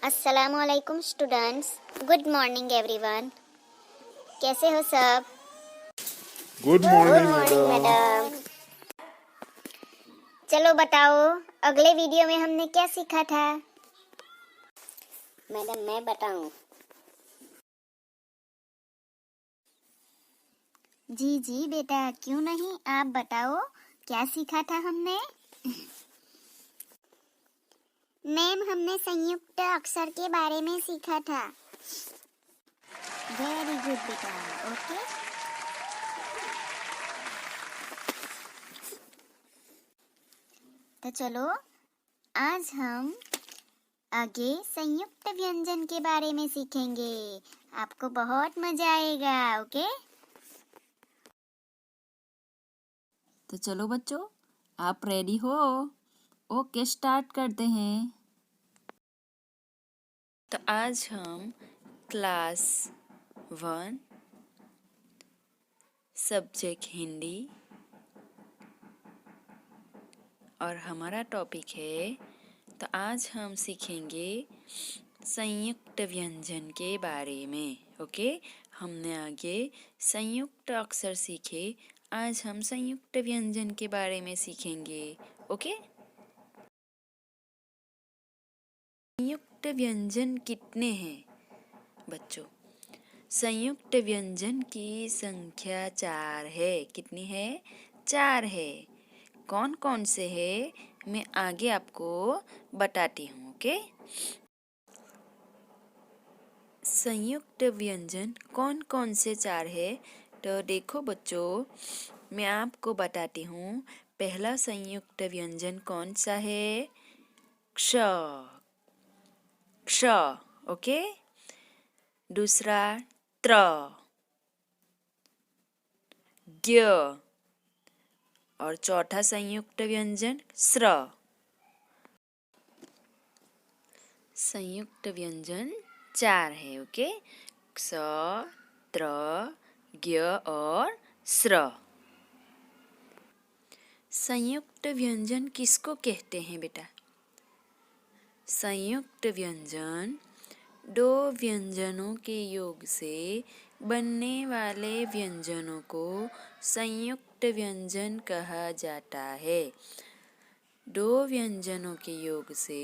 अस्सलामुअलैकुम students, good morning everyone. कैसे हो सब? Good good morning morning madam. Madam. चलो बताओ, अगले वीडियो में हमने क्या सीखा था? मैडम मैं बताऊं? जी जी बेटा, क्यों नहीं, आप बताओ क्या सीखा था हमने? मैम हमने संयुक्त अक्षर के बारे में सीखा था। वेरी गुड बेटा, ओके। तो चलो आज हम आगे संयुक्त व्यंजन के बारे में सीखेंगे। आपको बहुत मजा आएगा, ओके? तो चलो बच्चों, आप रेडी हो? ओके, स्टार्ट करते हैं। तो आज हम क्लास 1 सब्जेक्ट हिंदी और हमारा टॉपिक है, तो आज हम सीखेंगे संयुक्त व्यंजन के बारे में। ओके, हमने आगे संयुक्त अक्षर सीखे, आज हम संयुक्त व्यंजन के बारे में सीखेंगे। ओके, संयुक्त व्यंजन कितने हैं बच्चों? संयुक्त व्यंजन की संख्या 4 है। कितनी है? 4 है। कौन कौन से है मैं आगे आपको बताती हूँ। ओके, संयुक्त व्यंजन कौन कौन से 4 है? तो देखो बच्चों, मैं आपको बताती हूँ। पहला संयुक्त व्यंजन कौन सा है? क्ष। क्ष, ओके। दूसरा त्र, ज्ञ, और चौथा संयुक्त व्यंजन स्र। संयुक्त व्यंजन 4 है। ओके, क्ष, त्र, ज्ञ और स्र। संयुक्त व्यंजन किसको कहते हैं बेटा? संयुक्त व्यंजन दो व्यंजनों के योग से बनने वाले व्यंजनों को संयुक्त व्यंजन कहा जाता है। दो व्यंजनों के योग से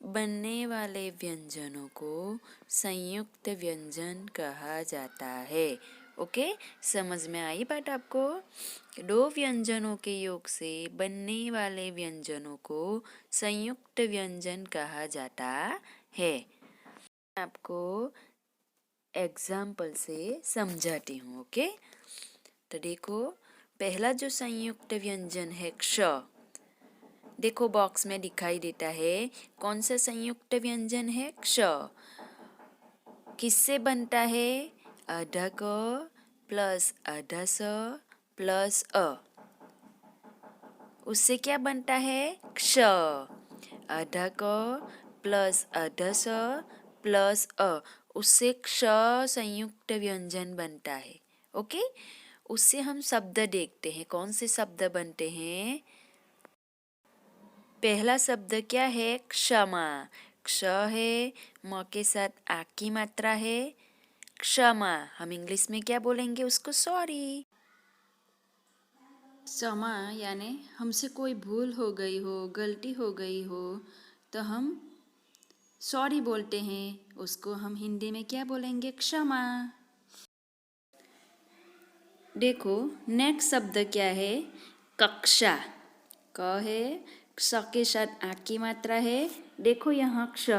बनने वाले व्यंजनों को संयुक्त व्यंजन कहा जाता है। ओके, समझ में आई बात आपको? दो व्यंजनों के योग से बनने वाले व्यंजनों को संयुक्त व्यंजन कहा जाता है। आपको एग्जाम्पल से समझाती हूँ। ओके, तो देखो, पहला जो संयुक्त व्यंजन है क्ष, देखो बॉक्स में दिखाई देता है। कौन सा संयुक्त व्यंजन है? क्ष। किससे बनता है? आधा क प्लस आधा स प्लस अ। उससे क्या बनता है? क्ष। आधा क प्लस आधा स प्लस अ, उससे क्ष संयुक्त व्यंजन बनता है। ओके, उससे हम शब्द देखते हैं। कौन से शब्द बनते हैं? पहला शब्द क्या है? क्षमा। क्ष है, म के साथ आ की मात्रा है। क्षमा, हम इंग्लिश में क्या बोलेंगे उसको? सॉरी। क्षमा यानी हमसे कोई भूल हो गई हो, गलती हो गई हो, तो हम सॉरी बोलते हैं। उसको हम हिंदी में क्या बोलेंगे? क्षमा। देखो नेक्स्ट शब्द क्या है? कक्षा। क है, क्ष के साथ आ की मात्रा है। देखो यहाँ क्ष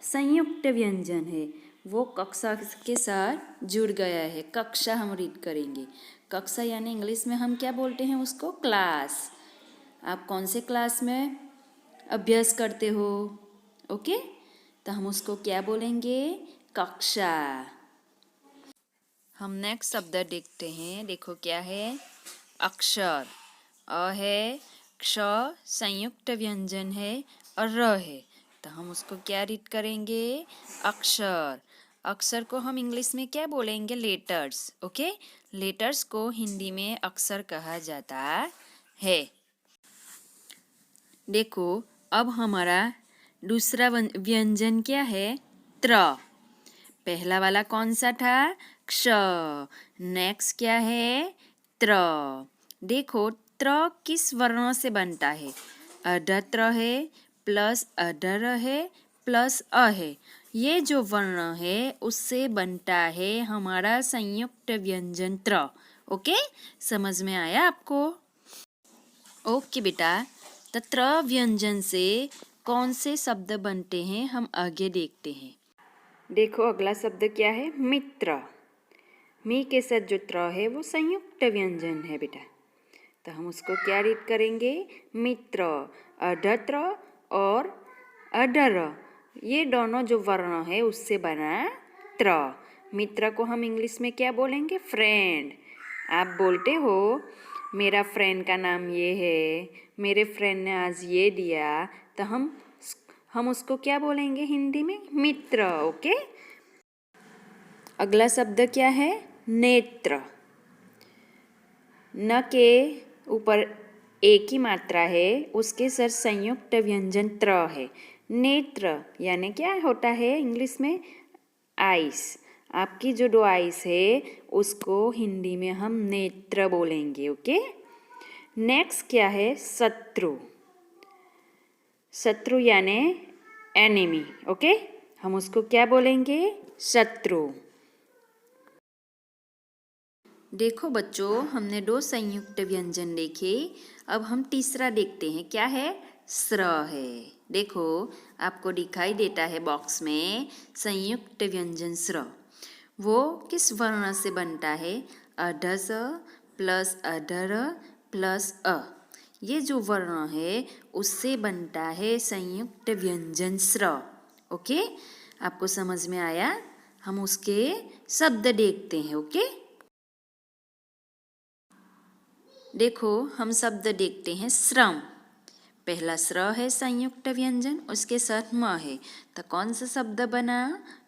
संयुक्त व्यंजन है, वो कक्षा के साथ जुड़ गया है। कक्षा हम रीड करेंगे। कक्षा यानी इंग्लिश में हम क्या बोलते हैं उसको? क्लास। आप कौन से क्लास में अभ्यास करते हो? ओके, तो हम उसको क्या बोलेंगे? कक्षा। हम नेक्स्ट शब्द देखते हैं। देखो क्या है? अक्षर। अ है, क्ष संयुक्त व्यंजन है और र है, तो हम उसको क्या रीड करेंगे? अक्षर। अक्षर को हम इंग्लिश में क्या बोलेंगे? लेटर्स। ओके, लेटर्स को हिंदी में अक्षर कहा जाता है। देखो अब हमारा दूसरा व्यंजन क्या है? त्र। पहला वाला कौन सा था? क्ष। नेक्स्ट क्या है? त्र। देखो त्र किस वर्ण से बनता है? अधत्र है प्लस अधर है प्लस अ है। ये जो वर्ण है उससे बनता है हमारा संयुक्त व्यंजन त्र। ओके, समझ में आया आपको? ओके बेटा, तो त्र व्यंजन से कौन से शब्द बनते हैं हम आगे देखते हैं। देखो अगला शब्द क्या है? मित्र। मी के साथ जो त्र है वो संयुक्त व्यंजन है बेटा, तो हम उसको क्या रीड करेंगे? मित्र। अधत्र और अधर, ये दोनों जो वर्ण है उससे बना त्र। मित्र को हम इंग्लिश में क्या बोलेंगे? फ्रेंड। आप बोलते हो मेरा फ्रेंड का नाम ये है, मेरे फ्रेंड ने आज ये दिया, तो हम उसको क्या बोलेंगे हिंदी में? मित्र। ओके। अगला शब्द क्या है? नेत्र। न के ऊपर एक ही मात्रा है, उसके साथ संयुक्त व्यंजन त्र है। नेत्र यानी क्या होता है इंग्लिश में? आइस। आपकी जो 2 आइस है उसको हिंदी में हम नेत्र बोलेंगे। ओके। नेक्स्ट क्या है? शत्रु। शत्रु यानी एनिमी। ओके, हम उसको क्या बोलेंगे? शत्रु। देखो बच्चों, हमने 2 संयुक्त व्यंजन देखे, अब हम तीसरा देखते हैं। क्या है? स्र है। देखो आपको दिखाई देता है बॉक्स में संयुक्त व्यंजन स्र। वो किस वर्ण से बनता है? अधस प्लस अधर प्लस अ। ये जो वर्ण है उससे बनता है संयुक्त व्यंजन स्र। ओके, आपको समझ में आया? हम उसके शब्द देखते हैं। ओके, देखो हम शब्द देखते हैं। श्रम। पहला स्र है संयुक्त व्यंजन, उसके साथ म है, तो कौन सा शब्द बना?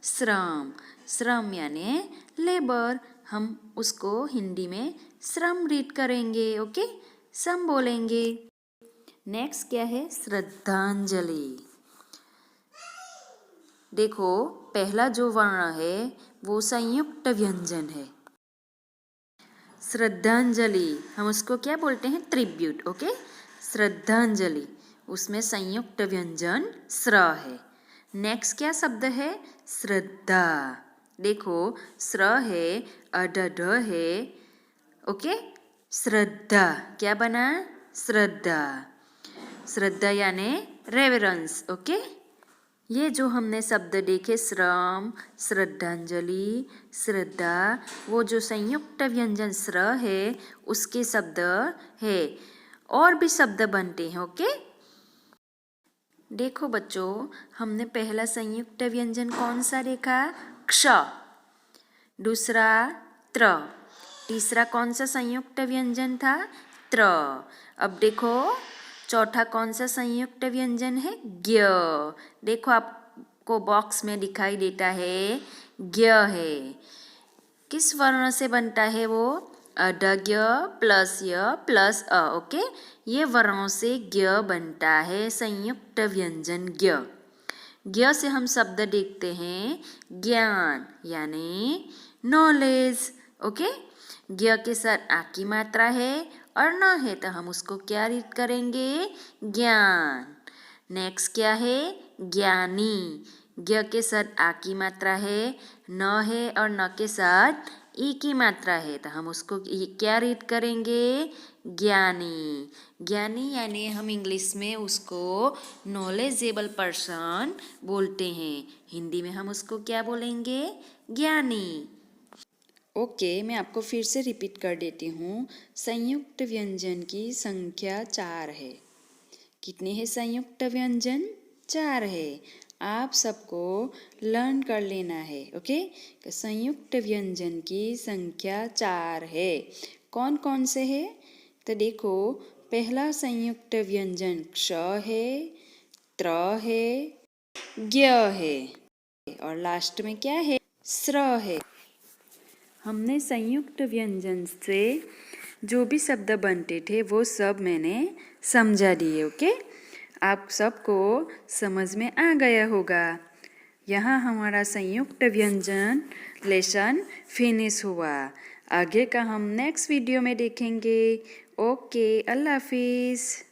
श्रम। श्रम यानी लेबर, हम उसको हिंदी में श्रम रीड करेंगे। ओके, श्रम बोलेंगे। नेक्स्ट क्या है? श्रद्धांजलि। देखो पहला जो वर्ण है वो संयुक्त व्यंजन है। श्रद्धांजलि, हम उसको क्या बोलते हैं? ट्रिब्यूट। ओके, श्रद्धांजलि, उसमें संयुक्त व्यंजन स्र है। नेक्स्ट क्या शब्द है? श्रद्धा। देखो स्र है, अडढ है। ओके, श्रद्धा क्या बना? श्रद्धा। श्रद्धा यानी रेवरेंस। ओके, ये जो हमने शब्द देखे श्रम, श्रद्धांजलि, श्रद्धा, वो जो संयुक्त व्यंजन स्र है उसके शब्द है। और भी शब्द बनते हैं। ओके, देखो बच्चों, हमने पहला संयुक्त व्यंजन कौन सा देखा? क्ष। दूसरा त्र। तीसरा कौन सा संयुक्त व्यंजन था? त्र। अब देखो चौथा कौन सा संयुक्त व्यंजन है? ज्ञ। देखो आपको बॉक्स में दिखाई देता है ज्ञ है। किस वर्ण से बनता है वो? अढज्ञ प्लस य प्लस अ। ओके, ये वर्णों से ज्ञ बनता है संयुक्त व्यंजन ज्ञ। ज्ञ से हम शब्द देखते हैं ज्ञान यानी नॉलेज। ओके, ज्ञ के साथ आ की मात्रा है और न है, तो हम उसको क्या रीड करेंगे? ज्ञान। नेक्स्ट क्या है? ज्ञानी। ज्ञ के साथ आ की मात्रा है, न है और न के साथ ई की मात्रा है, तो हम उसको क्या रीड करेंगे? ज्ञानी। ज्ञानी यानी हम इंग्लिश में उसको नॉलेजेबल पर्सन बोलते हैं, हिंदी में हम उसको क्या बोलेंगे? ज्ञानी। ओके, मैं आपको फिर से रिपीट कर देती हूँ। संयुक्त व्यंजन की संख्या 4 है। कितने हैं संयुक्त व्यंजन? 4 है। आप सबको लर्न कर लेना है। ओके, तो संयुक्त व्यंजन की संख्या 4 है। कौन कौन से है? तो देखो पहला संयुक्त व्यंजन क्ष है, त्र है, ज्ञ है और लास्ट में क्या है? स्र है। हमने संयुक्त व्यंजन से जो भी शब्द बनते थे वो सब मैंने समझा दिए। ओके, आप सबको समझ में आ गया होगा। यहाँ हमारा संयुक्त व्यंजन लेसन फिनिश हुआ। आगे का हम नेक्स्ट वीडियो में देखेंगे। ओके, अल्लाह हाफिज़।